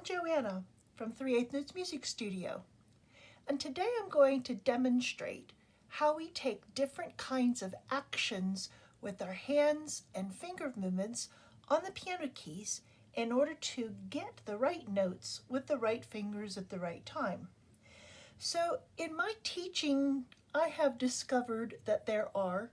I'm Joanna from 3/8 Notes Music Studio, and today I'm going to demonstrate how we take different kinds of actions with our hands and finger movements on the piano keys in order to get the right notes with the right fingers at the right time. So in my teaching, I have discovered that there are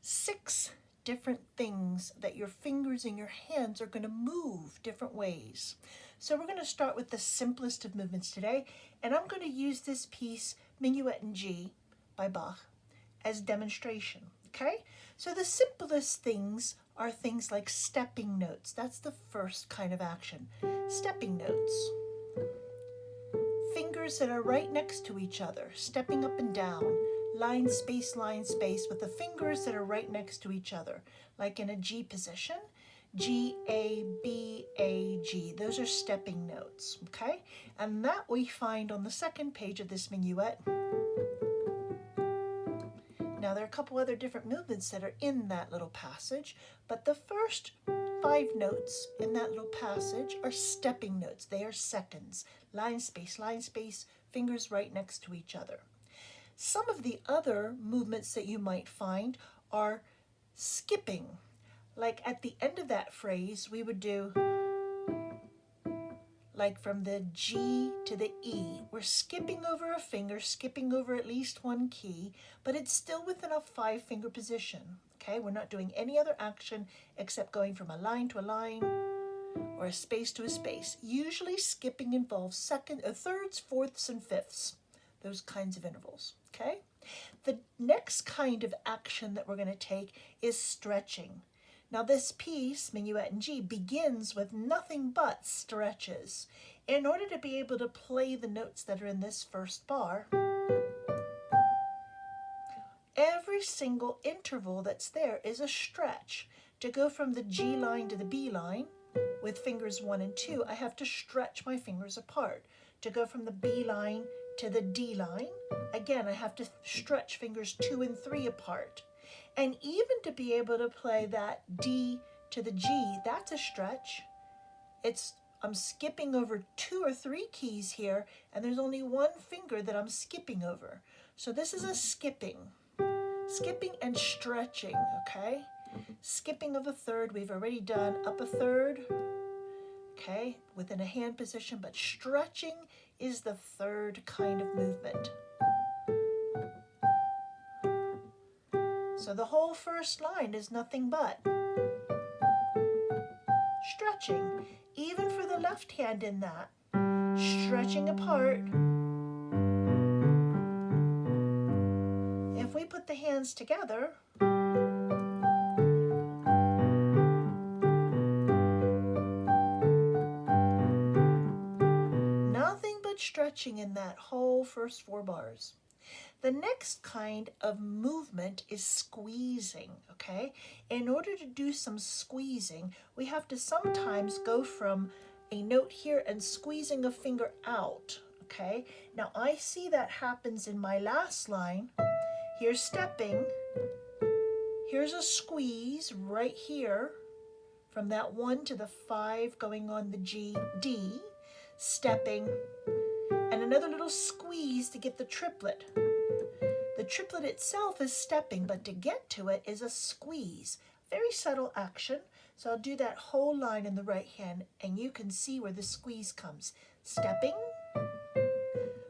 6 different things that your fingers and your hands are going to move different ways. So we're going to start with the simplest of movements today, and I'm going to use this piece, Minuet in G by Bach, as demonstration, okay? So the simplest things are things like stepping notes. That's the first kind of action. Stepping notes. Fingers that are right next to each other, stepping up and down, line, space, with the fingers that are right next to each other, like in a G position, G, A, B, A, G. Those are stepping notes, okay? And that we find on the second page of this minuet. Now there are a couple other different movements that are in that little passage, but the first 5 notes in that little passage are stepping notes. They are seconds. Line, space, fingers right next to each other. Some of the other movements that you might find are skipping. Like at the end of that phrase, we would do like from the G to the E. We're skipping over a finger, skipping over at least one key, but it's still within a 5-finger position. Okay, we're not doing any other action except going from a line to a line or a space to a space. Usually skipping involves thirds, fourths, and fifths, those kinds of intervals, okay? The next kind of action that we're going to take is stretching. Now this piece, Minuet in G, begins with nothing but stretches. In order to be able to play the notes that are in this first bar, every single interval that's there is a stretch. To go from the G line to the B line, with fingers 1 and 2, I have to stretch my fingers apart. To go from the B line to the D line, again, I have to stretch fingers 2 and 3 apart. And even to be able to play that D to the G, that's a stretch. I'm skipping over 2 or 3 keys here, and there's only one finger that I'm skipping over. So this is a skipping. Skipping and stretching, okay? Skipping of a third, we've already done up a third, okay, within a hand position, but stretching is the third kind of movement. So the whole first line is nothing but stretching. Even for the left hand in that, stretching apart. If we put the hands together, nothing but stretching in that whole first 4 bars. The next kind of movement is squeezing, okay? In order to do some squeezing, we have to sometimes go from a note here and squeezing a finger out, okay? Now I see that happens in my last line. Here's stepping. Here's a squeeze right here from that 1 to the 5 going on the G, D, stepping, and another little squeeze to get the triplet. The triplet itself is stepping, but to get to it is a squeeze. Very subtle action. So I'll do that whole line in the right hand, and you can see where the squeeze comes. Stepping,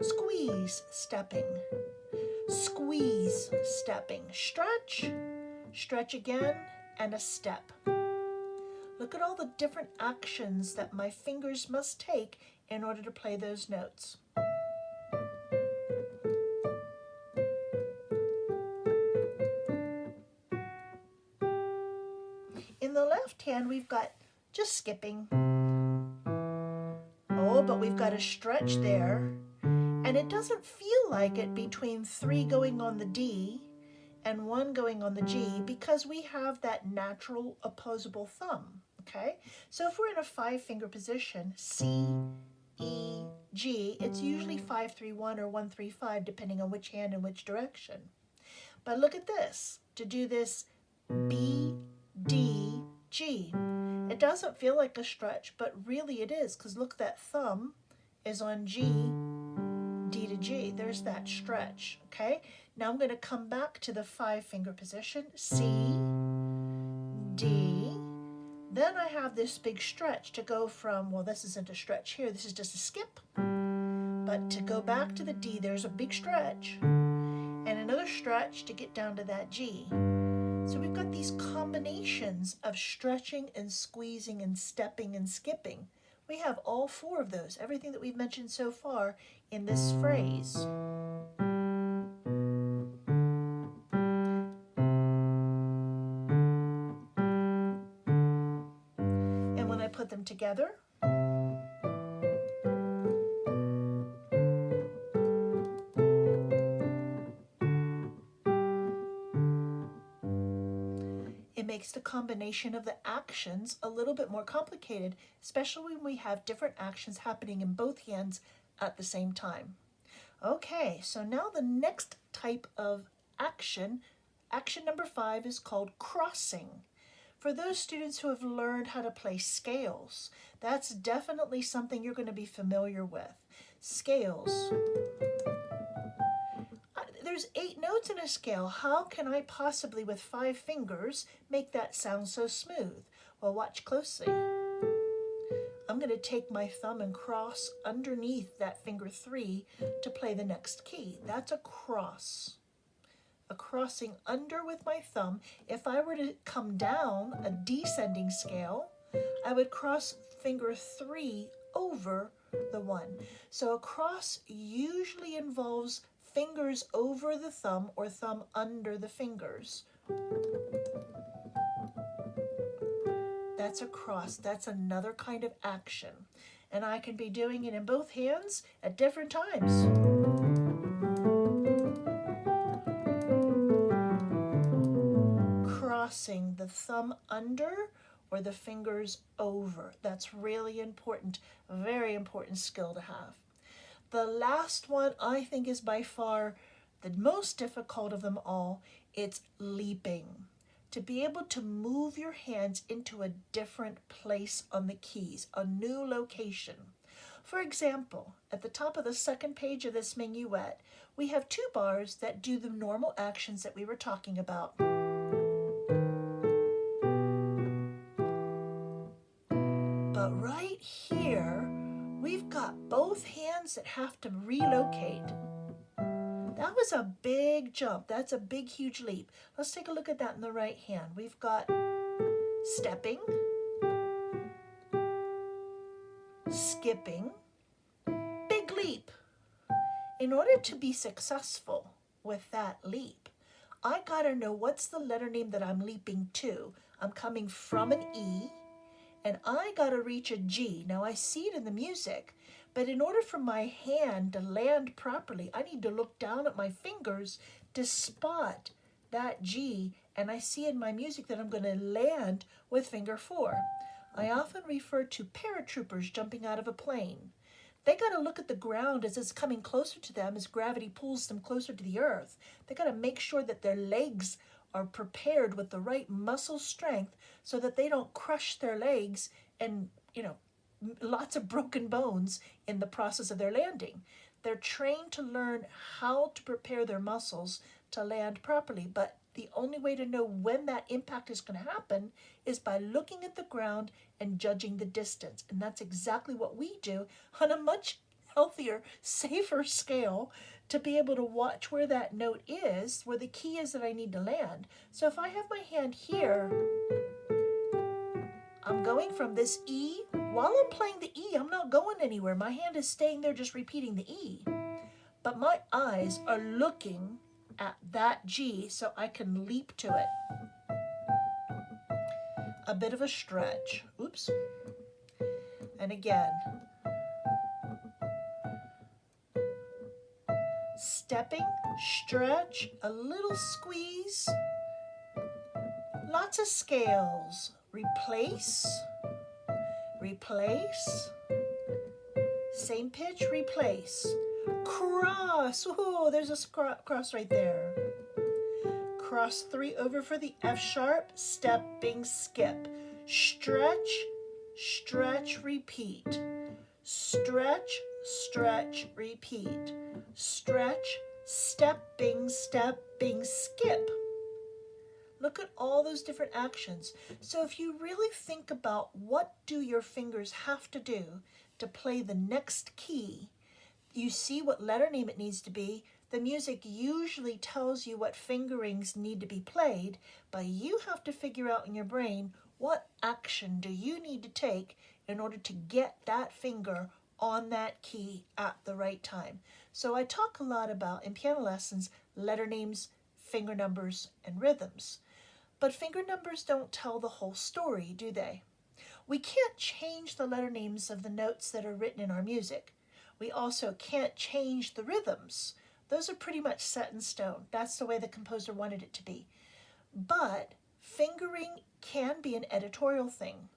squeeze, stepping, squeeze, stepping, stretch, stretch again, and a step. Look at all the different actions that my fingers must take in order to play those notes. In the left hand, we've got just skipping. Oh, but we've got a stretch there. And it doesn't feel like it between 3 going on the D and 1 going on the G because we have that natural opposable thumb, okay? So if we're in a 5-finger position, C, E, G, it's usually 5-3-1 or 1-3-5 depending on which hand and which direction. But look at this. To do this B, D, G. It doesn't feel like a stretch, but really it is, because look, that thumb is on G, D to G. There's that stretch, okay? Now I'm going to come back to the 5-finger position, C, D. Then I have this big stretch to go from, well, this isn't a stretch here, this is just a skip. But to go back to the D, there's a big stretch, and another stretch to get down to that G. So we've got these combinations of stretching and squeezing and stepping and skipping. We have all 4 of those, everything that we've mentioned so far in this phrase. And when I put them together, it makes the combination of the actions a little bit more complicated, especially when we have different actions happening in both hands at the same time. Okay, so now the next type of action, action number 5, is called crossing. For those students who have learned how to play scales, that's definitely something you're going to be familiar with. Scales. There's 8 notes in a scale. How can I possibly, with 5 fingers, make that sound so smooth? Well, watch closely. I'm going to take my thumb and cross underneath that finger 3 to play the next key. That's a cross. A crossing under with my thumb. If I were to come down a descending scale, I would cross finger 3 over the 1. So a cross usually involves fingers over the thumb or thumb under the fingers. That's a cross. That's another kind of action. And I can be doing it in both hands at different times. Crossing the thumb under or the fingers over. That's really important, a very important skill to have. The last one I think is by far the most difficult of them all. It's leaping. To be able to move your hands into a different place on the keys, a new location. For example, at the top of the 2nd page of this minuet, we have 2 bars that do the normal actions that we were talking about. But right here, we've got both hands that have to relocate. That was a big jump. That's a big, huge leap. Let's take a look at that in the right hand. We've got stepping, skipping, big leap. In order to be successful with that leap, I gotta know what's the letter name that I'm leaping to. I'm coming from an E, and I gotta reach a G. Now I see it in the music, but in order for my hand to land properly, I need to look down at my fingers to spot that G, and I see in my music that I'm gonna land with finger 4. I often refer to paratroopers jumping out of a plane. They gotta look at the ground as it's coming closer to them, as gravity pulls them closer to the earth. They gotta make sure that their legs are prepared with the right muscle strength so that they don't crush their legs and, lots of broken bones in the process of their landing. They're trained to learn how to prepare their muscles to land properly, but the only way to know when that impact is going to happen is by looking at the ground and judging the distance. And that's exactly what we do on a much healthier, safer scale, to be able to watch where that note is, where the key is that I need to land. So if I have my hand here, I'm going from this E. While I'm playing the E, I'm not going anywhere. My hand is staying there just repeating the E. But my eyes are looking at that G so I can leap to it. A bit of a stretch. Oops. And again. Stepping, stretch, a little squeeze. Lots of scales. Replace, replace, same pitch, replace, cross. Oh, there's a cross right there. Cross 3 over for the F sharp, stepping, skip. Stretch, stretch, repeat. Stretch, stretch, repeat. Stretch, stepping, stepping, skip. Look at all those different actions. So if you really think about what do your fingers have to do to play the next key, you see what letter name it needs to be. The music usually tells you what fingerings need to be played, but you have to figure out in your brain what action do you need to take in order to get that finger on that key at the right time. So I talk a lot about, in piano lessons, letter names, finger numbers, and rhythms. But finger numbers don't tell the whole story, do they? We can't change the letter names of the notes that are written in our music. We also can't change the rhythms. Those are pretty much set in stone. That's the way the composer wanted it to be. But fingering can be an editorial thing.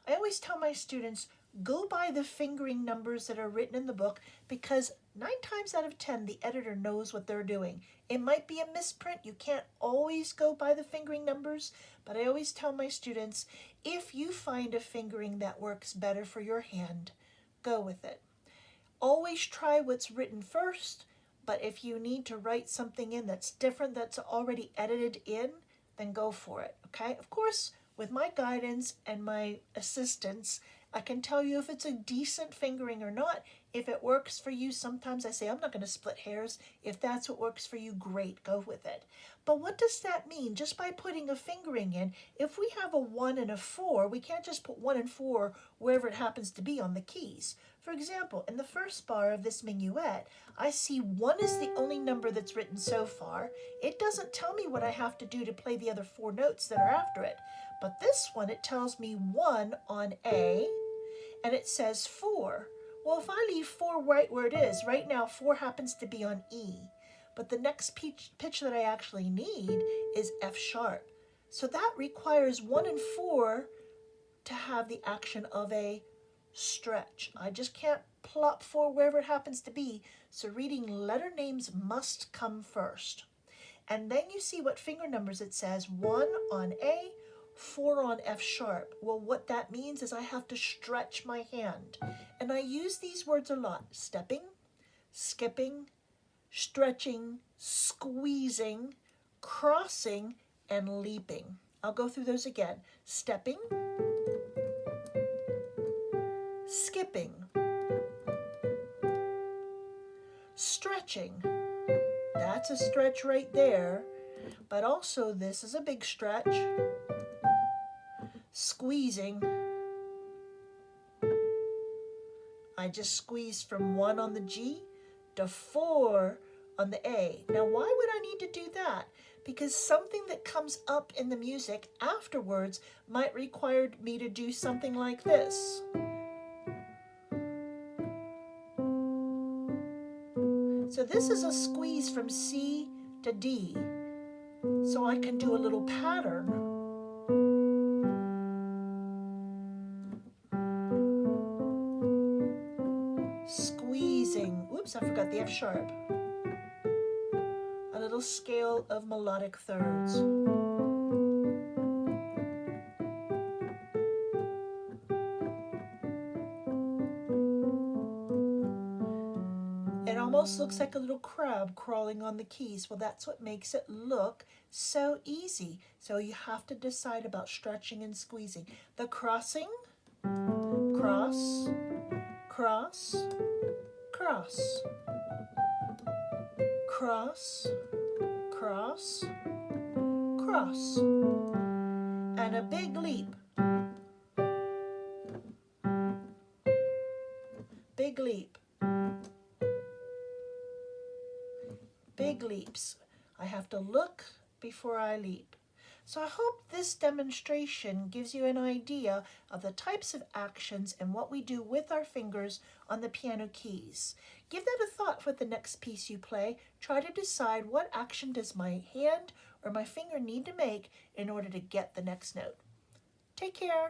I always tell my students, go by the fingering numbers that are written in the book, because 9 times out of 10, the editor knows what they're doing. It might be a misprint. You can't always go by the fingering numbers, but I always tell my students, if you find a fingering that works better for your hand, go with it. Always try what's written first, but if you need to write something in that's different, that's already edited in, then go for it, okay? Of course, with my guidance and my assistance, I can tell you if it's a decent fingering or not. If it works for you, sometimes I say, I'm not going to split hairs. If that's what works for you, great, go with it. But what does that mean? Just by putting a fingering in, if we have a 1 and a 4, we can't just put 1 and 4 wherever it happens to be on the keys. For example, in the first bar of this minuet, I see 1 is the only number that's written so far. It doesn't tell me what I have to do to play the other 4 notes that are after it. But this one, it tells me 1 on A, and it says 4. Well, if I leave 4 right where it is, right now 4 happens to be on E. But the next pitch that I actually need is F sharp. So that requires 1 and 4 to have the action of a stretch. I just can't plop 4 wherever it happens to be. So reading letter names must come first. And then you see what finger numbers it says. 1 on A, 4 on F sharp. Well, what that means is I have to stretch my hand. And I use these words a lot. Stepping, skipping, stretching, squeezing, crossing, and leaping. I'll go through those again. Stepping, skipping, stretching. That's a stretch right there. But also this is a big stretch. Squeezing. I just squeeze from 1 on the G to 4 on the A. Now, why would I need to do that? Because something that comes up in the music afterwards might require me to do something like this. So this is a squeeze from C to D. So I can do a little pattern. Squeezing. Oops, I forgot the F sharp. A little scale of melodic thirds. It almost looks like a little crab crawling on the keys. Well, that's what makes it look so easy. So you have to decide about stretching and squeezing. The crossing, cross, cross, cross, cross, cross, cross, and a big leap. Big leap. Big leaps. I have to look before I leap. So I hope this demonstration gives you an idea of the types of actions and what we do with our fingers on the piano keys. Give that a thought for the next piece you play. Try to decide what action does my hand or my finger need to make in order to get the next note. Take care.